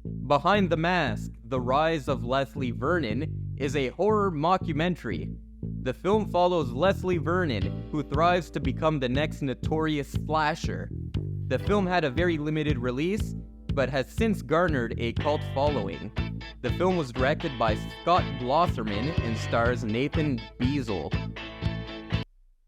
Behind the Mask, The Rise of Leslie Vernon is a horror mockumentary. The film follows Leslie Vernon, who thrives to become the next notorious slasher. The film had a very limited release, but has since garnered a cult following. The film was directed by Scott Glosserman and stars Nathan Baesel.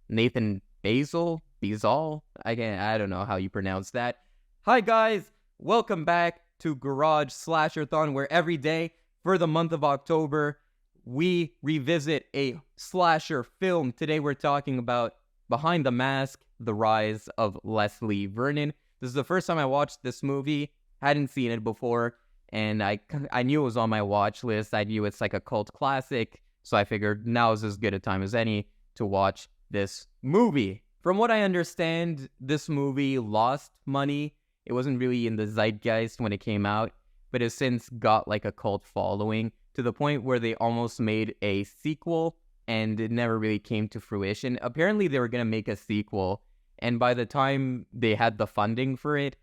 Nathan Baesel? Baesel? I don't know how you pronounce that. Hi guys, welcome back to Garage Slasher-thon, where every day for the month of October, we revisit a slasher film. Today we're talking about Behind the Mask, The Rise of Leslie Vernon. This is the first time I watched this movie. Hadn't seen it before, and I knew it was on my watch list. I knew it's like a cult classic, so I figured now is as good a time as any to watch this movie. From what I understand, this movie lost money. It wasn't really in the zeitgeist when it came out, but has since got like a cult following to the point where they almost made a sequel, and it never really came to fruition. Apparently, they were going to make a sequel, and by the time they had the funding for it,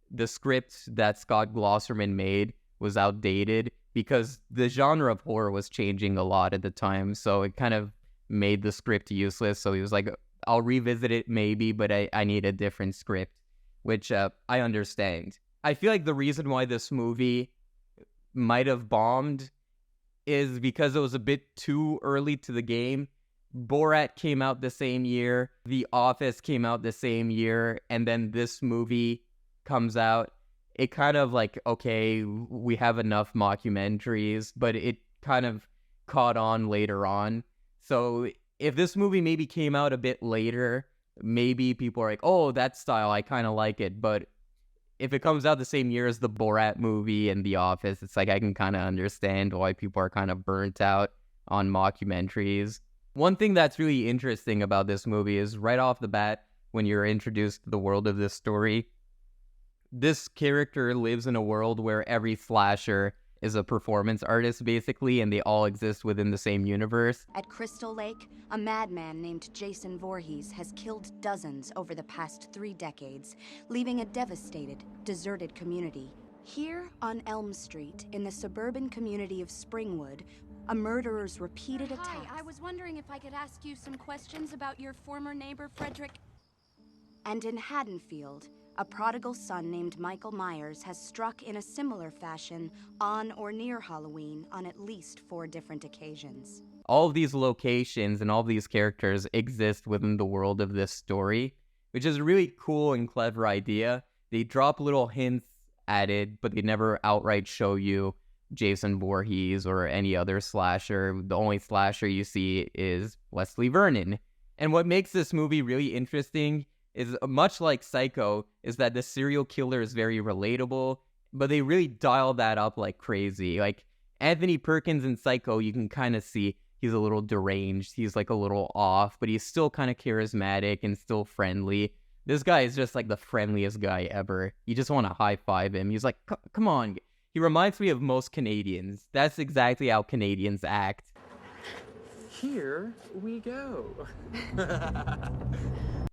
the script that Scott Glosserman made was outdated because the genre of horror was changing a lot at the time, so it kind of made the script useless. So he was like, I'll revisit it maybe, but I need a different script, which I understand. I feel like the reason why this movie might have bombed is because it was a bit too early to the game. Borat came out the same year, The Office came out the same year, and then this movie comes out. It kind of like, okay, we have enough mockumentaries, but it kind of caught on later on. So if this movie maybe came out a bit later, maybe people are like, oh, that style, I kind of like it. But if it comes out the same year as the Borat movie and The Office, it's like I can kind of understand why people are kind of burnt out on mockumentaries. One thing that's really interesting about this movie is right off the bat, when you're introduced to the world of this story, this character lives in a world where every slasher is a performance artist, basically, and they all exist within the same universe. At Crystal Lake, a madman named Jason Voorhees has killed dozens over the past 3 decades, leaving a devastated, deserted community. Here on Elm Street, in the suburban community of Springwood, a murderer's repeated attacks... Hi, I was wondering if I could ask you some questions about your former neighbor, Frederick. And in Haddonfield, a prodigal son named Michael Myers has struck in a similar fashion on or near Halloween on at least 4 different occasions. All of these locations and all of these characters exist within the world of this story, which is a really cool and clever idea. They drop little hints at it, but they never outright show you Jason Voorhees or any other slasher. The only slasher you see is Leslie Vernon. And what makes this movie really interesting is, much like Psycho, is that the serial killer is very relatable, but they really dial that up like crazy. Like, Anthony Perkins in Psycho, you can kind of see he's a little deranged, he's like a little off, but he's still kind of charismatic and still friendly. This guy is just like the friendliest guy ever. You just want to high-five him. He's like, come on. He reminds me of most Canadians. That's exactly how Canadians act. Here we go.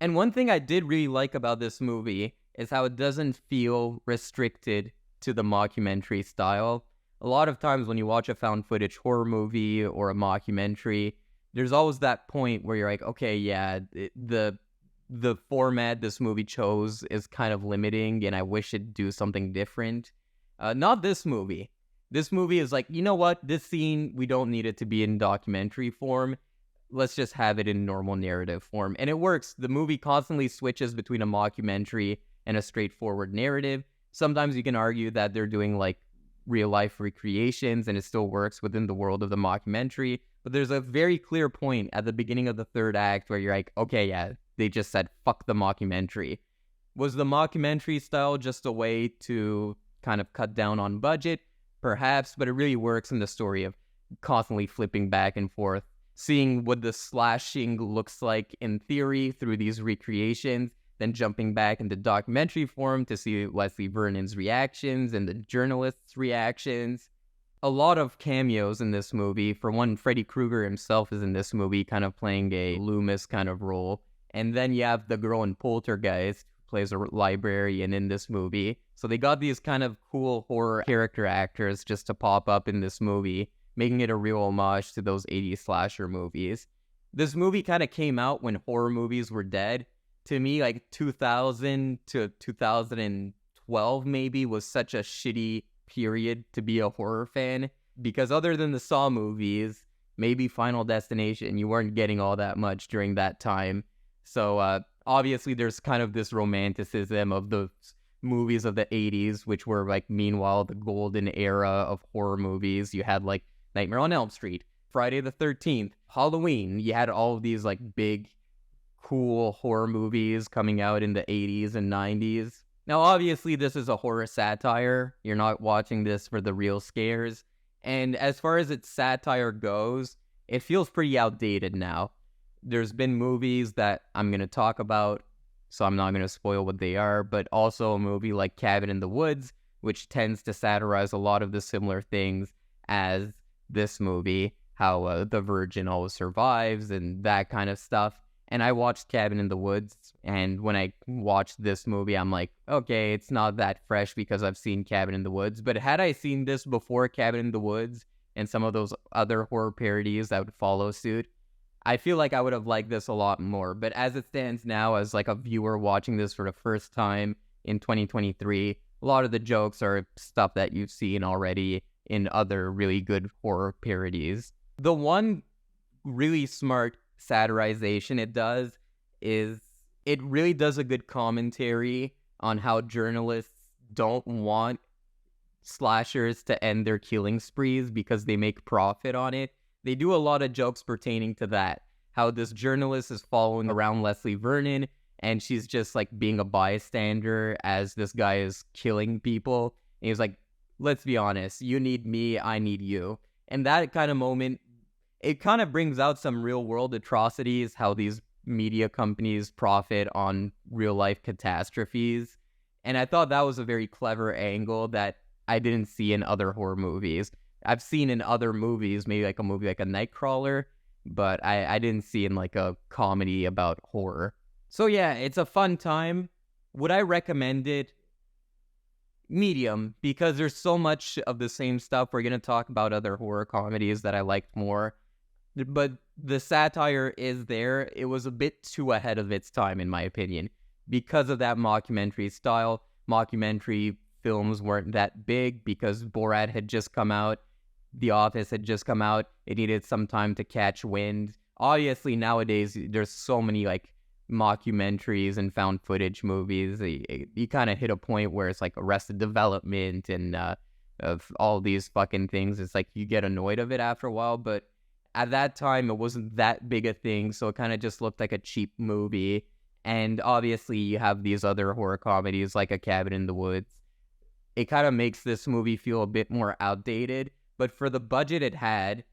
And one thing I did really like about this movie is how it doesn't feel restricted to the mockumentary style. A lot of times when you watch a found footage horror movie or a mockumentary, there's always that point where you're like, okay, yeah, the format this movie chose is kind of limiting and I wish it'd do something different. Not this movie. This movie is like, you know what? This scene, we don't need it to be in documentary form. Let's just have it in normal narrative form. And it works. The movie constantly switches between a mockumentary and a straightforward narrative. Sometimes you can argue that they're doing like real life recreations and it still works within the world of the mockumentary. But there's a very clear point at the beginning of the 3rd act where you're like, okay, yeah, they just said, fuck the mockumentary. Was the mockumentary style just a way to kind of cut down on budget? Perhaps, but it really works in the story of constantly flipping back and forth, seeing what the slashing looks like in theory through these recreations, then jumping back into documentary form to see Leslie Vernon's reactions and the journalists' reactions. A lot of cameos in this movie. For one, Freddy Krueger himself is in this movie, kind of playing a Loomis kind of role. And then you have the girl in Poltergeist, who plays a librarian in this movie. So they got these kind of cool horror character actors just to pop up in this movie, making it a real homage to those 80s slasher movies. This movie kind of came out when horror movies were dead. To me, like 2000 to 2012 maybe was such a shitty period to be a horror fan, because other than the Saw movies, maybe Final Destination, you weren't getting all that much during that time. So obviously there's kind of this romanticism of the movies of the 80s, which were like meanwhile the golden era of horror movies. You had like Nightmare on Elm Street, Friday the 13th, Halloween. You had all of these like big cool horror movies coming out in the 80s and 90s. Now obviously this is a horror satire. You're not watching this for the real scares. And as far as its satire goes, it feels pretty outdated now. There's been movies that I'm going to talk about, so I'm not going to spoil what they are, but also a movie like Cabin in the Woods, which tends to satirize a lot of the similar things as this movie, how the virgin always survives and that kind of stuff. And I watched Cabin in the Woods, and when I watched this movie, I'm like, okay, it's not that fresh because I've seen Cabin in the Woods. But had I seen this before Cabin in the Woods and some of those other horror parodies that would follow suit, I feel like I would have liked this a lot more. But as it stands now, as like a viewer watching this for the first time in 2023, a lot of the jokes are stuff that you've seen already in other really good horror parodies. The one really smart satirization it does is it really does a good commentary on how journalists don't want slashers to end their killing sprees because they make profit on it. They do a lot of jokes pertaining to that, how this journalist is following around Leslie Vernon and she's just like being a bystander as this guy is killing people, and he's like, let's be honest, you need me, I need you. And that kind of moment, it kind of brings out some real world atrocities, how these media companies profit on real life catastrophes. And I thought that was a very clever angle that I didn't see in other horror movies. I've seen in other movies, maybe like a movie like a Nightcrawler, but I didn't see in like a comedy about horror. So yeah, it's a fun time. Would I recommend it? Medium, because there's so much of the same stuff. We're going to talk about other horror comedies that I liked more. But the satire is there. It was a bit too ahead of its time, in my opinion, because of that mockumentary style. Mockumentary films weren't that big because Borat had just come out. The Office had just come out. It needed some time to catch wind. Obviously, nowadays, there's so many like mockumentaries and found footage movies. You kind of hit a point where it's like Arrested Development and of all these fucking things. It's like you get annoyed of it after a while, but at that time, it wasn't that big a thing, so it kind of just looked like a cheap movie. And obviously, you have these other horror comedies like A Cabin in the Woods. It kind of makes this movie feel a bit more outdated, but for the budget it had,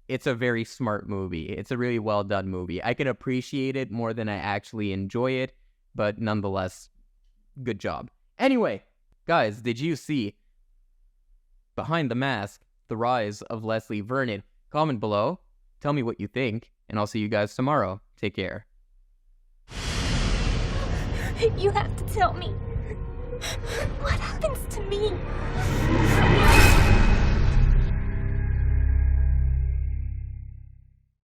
it's a very smart movie. It's a really well done movie. I can appreciate it more than I actually enjoy it, but nonetheless, good job. Anyway, guys, did you see Behind the Mask, The Rise of Leslie Vernon? Comment below, tell me what you think, and I'll see you guys tomorrow. Take care. You have to tell me. What happens to me?